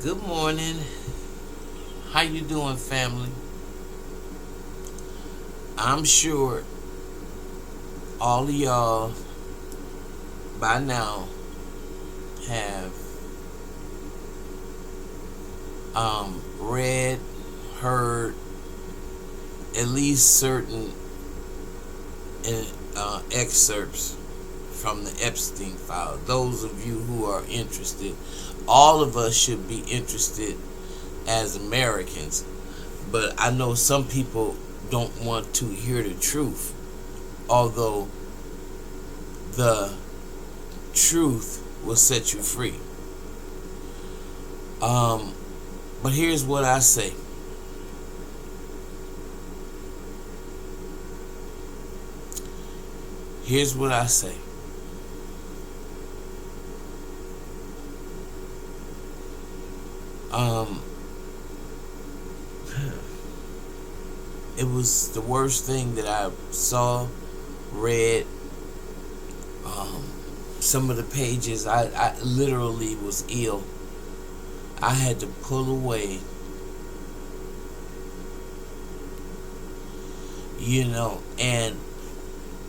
Good morning. How you doing, family? I'm sure all of y'all by now have read, heard at least certain excerpts from the Epstein Files. Those of you who are interested, all of us should be interested as Americans, but I know some people don't want to hear the truth, although the truth will set you free. But here's what I say. Here's what I say. It was the worst thing that I saw, read. Some of the pages, I literally was ill. I had to pull away. And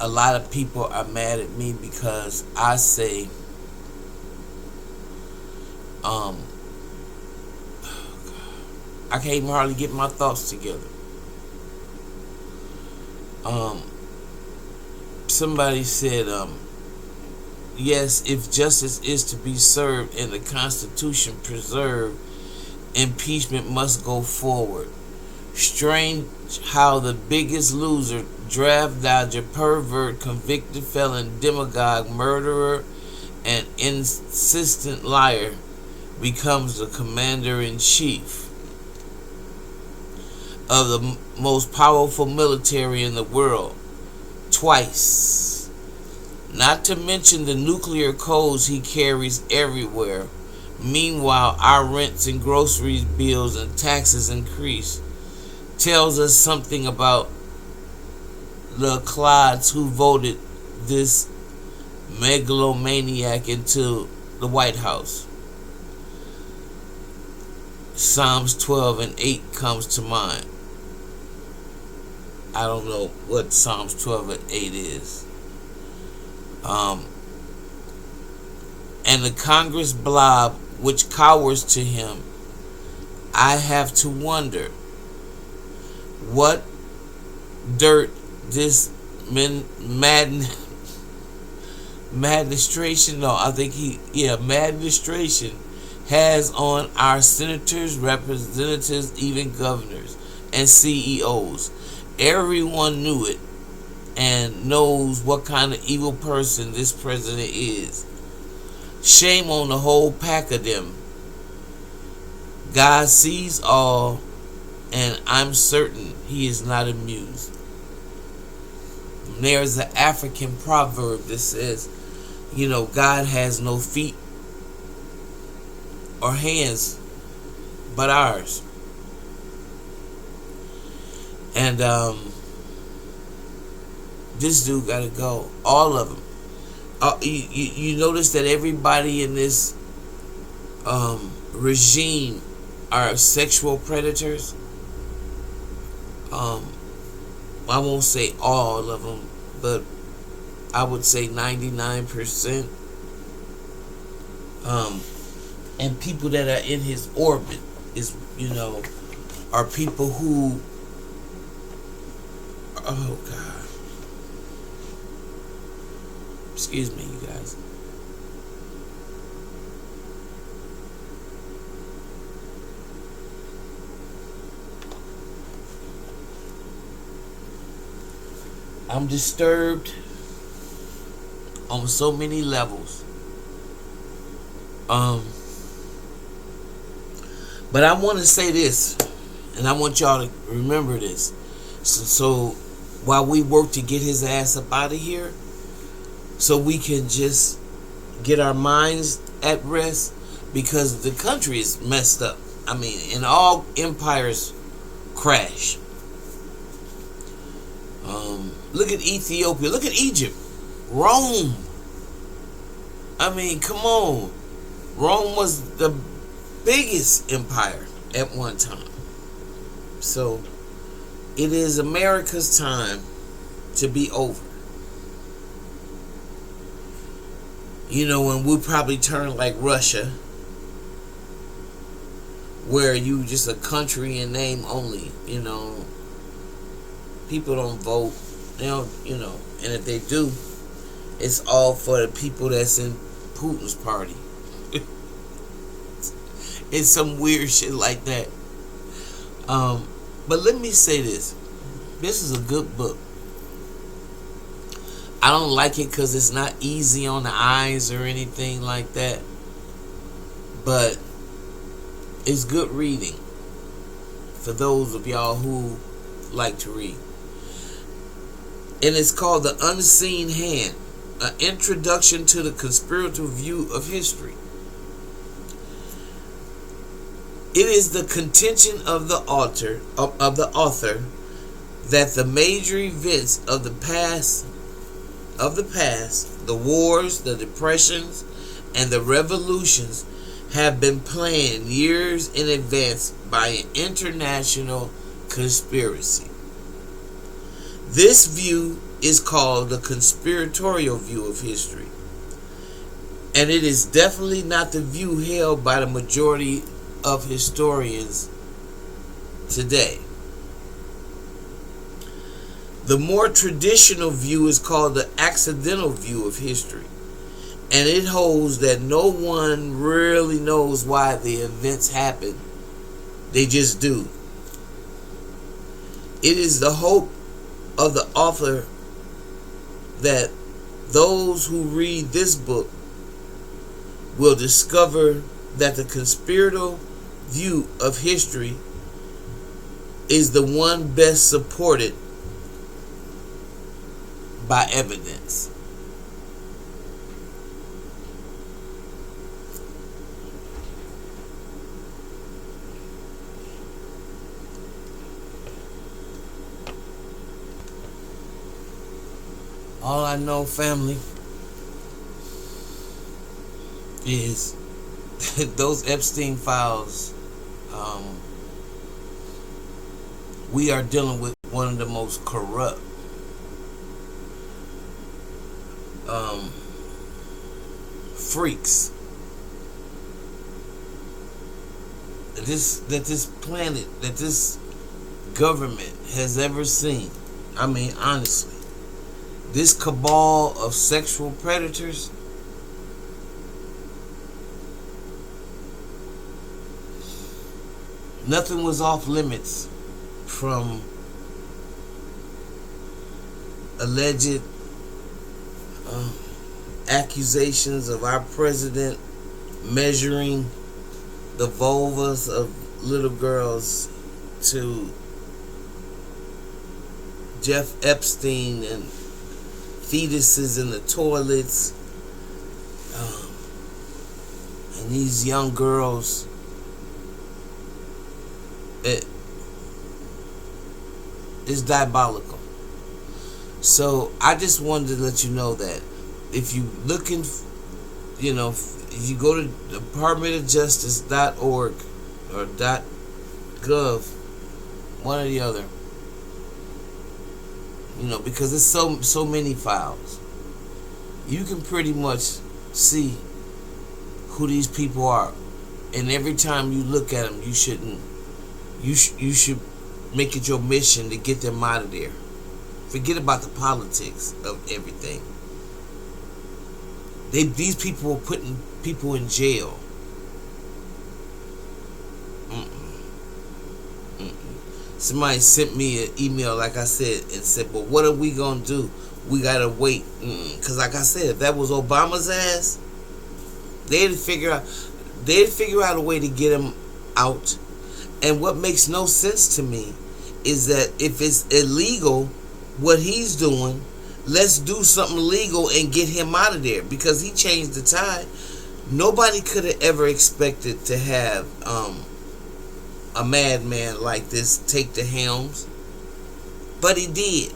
a lot of people are mad at me because I say, I can't even hardly get my thoughts together. Somebody said, yes, if justice is to be served and the Constitution preserved, impeachment must go forward. Strange how the biggest loser, draft dodger, pervert, convicted felon, demagogue, murderer, and insistent liar becomes the commander-in-chief of the most powerful military in the world twice. Not to mention the nuclear codes he carries everywhere. Meanwhile, our rents and groceries bills and taxes increase. Tells us something about the clods who voted this megalomaniac into the White House. Psalms 12:8 comes to mind. I don't know what Psalms 12:8 is. And the Congress blob which cowers to him. I have to wonder what dirt this administration has on our senators, representatives, even governors and CEOs. Everyone knew it and knows what kind of evil person this president is. Shame on the whole pack of them. God sees all, and I'm certain he is not amused. There's an African proverb that says, God has no feet or hands but ours. And this dude gotta go. All of them. You notice that everybody in this regime are sexual predators. I won't say all of them, but I would say 99%. And people that are in his orbit are people who, oh God, excuse me, you guys. I'm disturbed on so many levels. But I want to say this, and I want y'all to remember this. So while we work to get his ass up out of here, so we can just get our minds at rest, because the country is messed up. I mean, and all empires crash. Look at Ethiopia. Look at Egypt. Rome. I mean, come on. Rome was the biggest empire at one time. So it is America's time to be over. You know, when we probably turn like Russia, where you just a country in name only. You know, people don't vote. They don't, you know, and if they do, it's all for the people that's in Putin's party. It's some weird shit like that. But let me say this. This is a good book. I don't like it because it's not easy on the eyes or anything like that. But it's good reading for those of y'all who like to read. And it's called The Unseen Hand, an introduction to the conspiratorial view of history. It is the contention of the author that the major events of the past, the wars, the depressions, and the revolutions have been planned years in advance by an international conspiracy. This view is called the conspiratorial view of history, and it is definitely not the view held by the majority of historians today. The more traditional view is called the accidental view of history, and it holds that no one really knows why the events happen. They just do. It is the hope of the author that those who read this book will discover that the conspiratorial view of history is the one best supported by evidence. All I know, family, is those Epstein Files. We are dealing with one of the most corrupt freaks that this planet, that this government has ever seen. I mean, honestly, this cabal of sexual predators, nothing was off limits from alleged accusations of our president measuring the vulvas of little girls to Jeff Epstein and fetuses in the toilets, and these young girls. It's diabolical. So I just wanted to let you know that if you looking, you know, if you go to departmentofjustice.org or .gov, one or the other, you know, because there's so many files, you can pretty much see who these people are, and every time you look at them, you should make it your mission to get them out of there. Forget about the politics of everything. These people are putting people in jail. Somebody sent me an email, like I said, and said, "But what are we gonna do? We gotta wait." Because, like I said, if that was Obama's ass, they'd figure out a way to get him out. And what makes no sense to me is that if it's illegal, what he's doing, let's do something legal and get him out of there, because he changed the tide. Nobody could have ever expected to have a madman like this take the helms, but he did.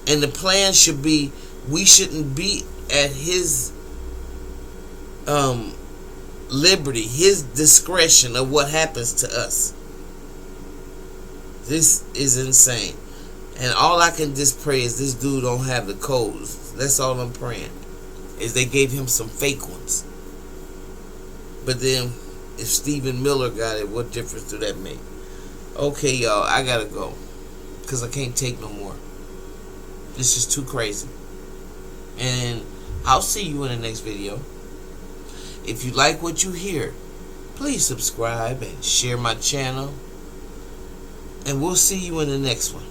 And the plan should be, we shouldn't be at his liberty, his discretion of what happens to us. This is insane. And all I can just pray is this dude don't have the codes. That's all I'm praying. Is they gave him some fake ones. But then, if Stephen Miller got it, what difference do that make? Okay, y'all, I gotta go. Because I can't take no more. This is too crazy. And I'll see you in the next video. If you like what you hear, please subscribe and share my channel. And we'll see you in the next one.